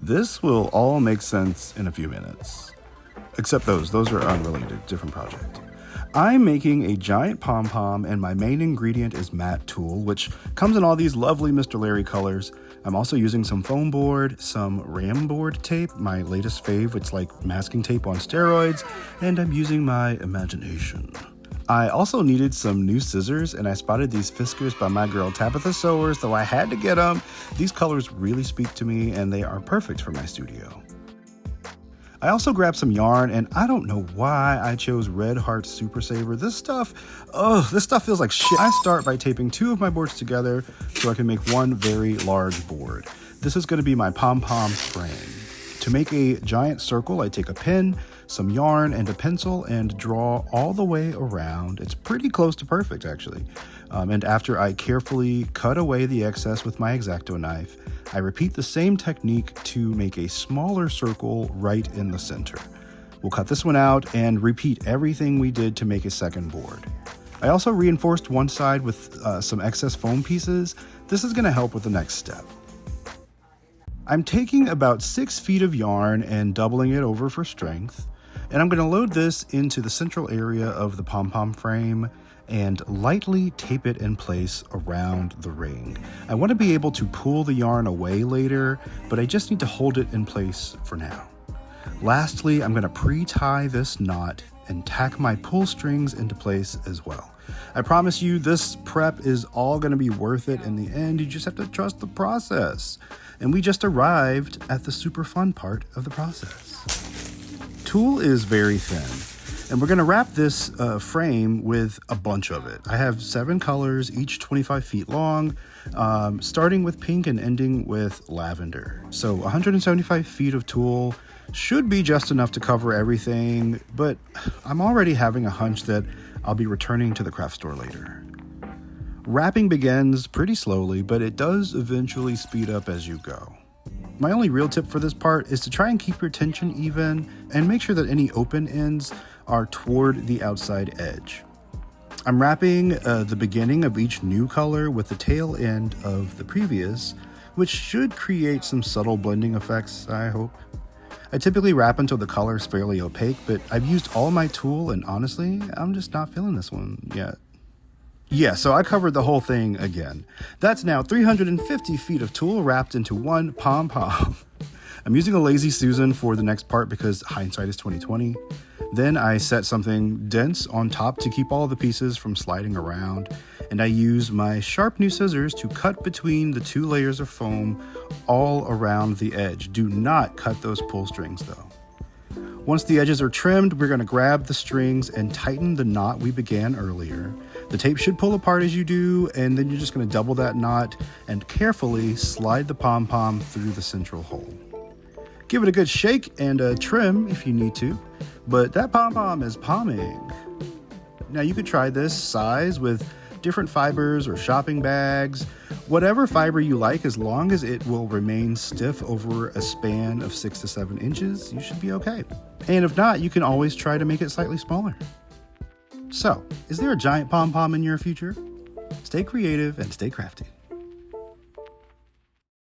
This will all make sense in a few minutes. Except those are unrelated, different project. I'm making a giant pom-pom, and my main ingredient is matte tulle, which comes in all these lovely Mr. Larrie colors. I'm also using some foam board, some ram board tape, my latest fave. It's like masking tape on steroids, and I'm using my imagination. I also needed some new scissors, and I spotted these Fiskars by my girl Tabitha Sewers, so I had to get them. These colors really speak to me, and they are perfect for my studio. I also grabbed some yarn, and I don't know why I chose Red Heart Super Saver. This stuff feels like shit. I start by taping 2 of my boards together so I can make one very large board. This is going to be my pom-pom frame. To make a giant circle, I take a pin, some yarn, and a pencil and draw all the way around. It's pretty close to perfect, actually. And after I carefully cut away the excess with my X-Acto knife, I repeat the same technique to make a smaller circle right in the center. We'll cut this one out and repeat everything we did to make a second board. I also reinforced one side with some excess foam pieces. This is going to help with the next step. I'm taking about 6 feet of yarn and doubling it over for strength, and I'm going to load this into the central area of the pom-pom frame and lightly tape it in place around the ring. I want to be able to pull the yarn away later, but I just need to hold it in place for now. Lastly, I'm going to pre-tie this knot and tack my pull strings into place as well. I promise you this prep is all going to be worth it in the end. You just have to trust the process. And we just arrived at the super fun part of the process. Tulle is very thin, and we're gonna wrap this frame with a bunch of it. I have 7 colors, each 25 feet long, starting with pink and ending with lavender. So 175 feet of tulle should be just enough to cover everything, but I'm already having a hunch that I'll be returning to the craft store later. Wrapping begins pretty slowly, but it does eventually speed up as you go. My only real tip for this part is to try and keep your tension even and make sure that any open ends are toward the outside edge. I'm wrapping the beginning of each new color with the tail end of the previous, which should create some subtle blending effects, I hope. I typically wrap until the color is fairly opaque, but I've used all my tulle, and honestly, I'm just not feeling this one yet. Yeah, so I covered the whole thing again. That's now 350 feet of tulle wrapped into one pom-pom. I'm using a Lazy Susan for the next part because hindsight is 2020. Then I set something dense on top to keep all the pieces from sliding around, and I use my sharp new scissors to cut between the 2 layers of foam all around the edge. Do not cut those pull strings though. Once the edges are trimmed, we're going to grab the strings and tighten the knot we began earlier. The tape should pull apart as you do, and then you're just going to double that knot and carefully slide the pom-pom through the central hole. Give it a good shake and a trim if you need to, but that pom-pom is pomming. Now you could try this size with different fibers or shopping bags, whatever fiber you like, as long as it will remain stiff over a span of 6 to 7 inches, you should be okay. And if not, you can always try to make it slightly smaller. So, is there a giant pom-pom in your future? Stay creative and stay crafty.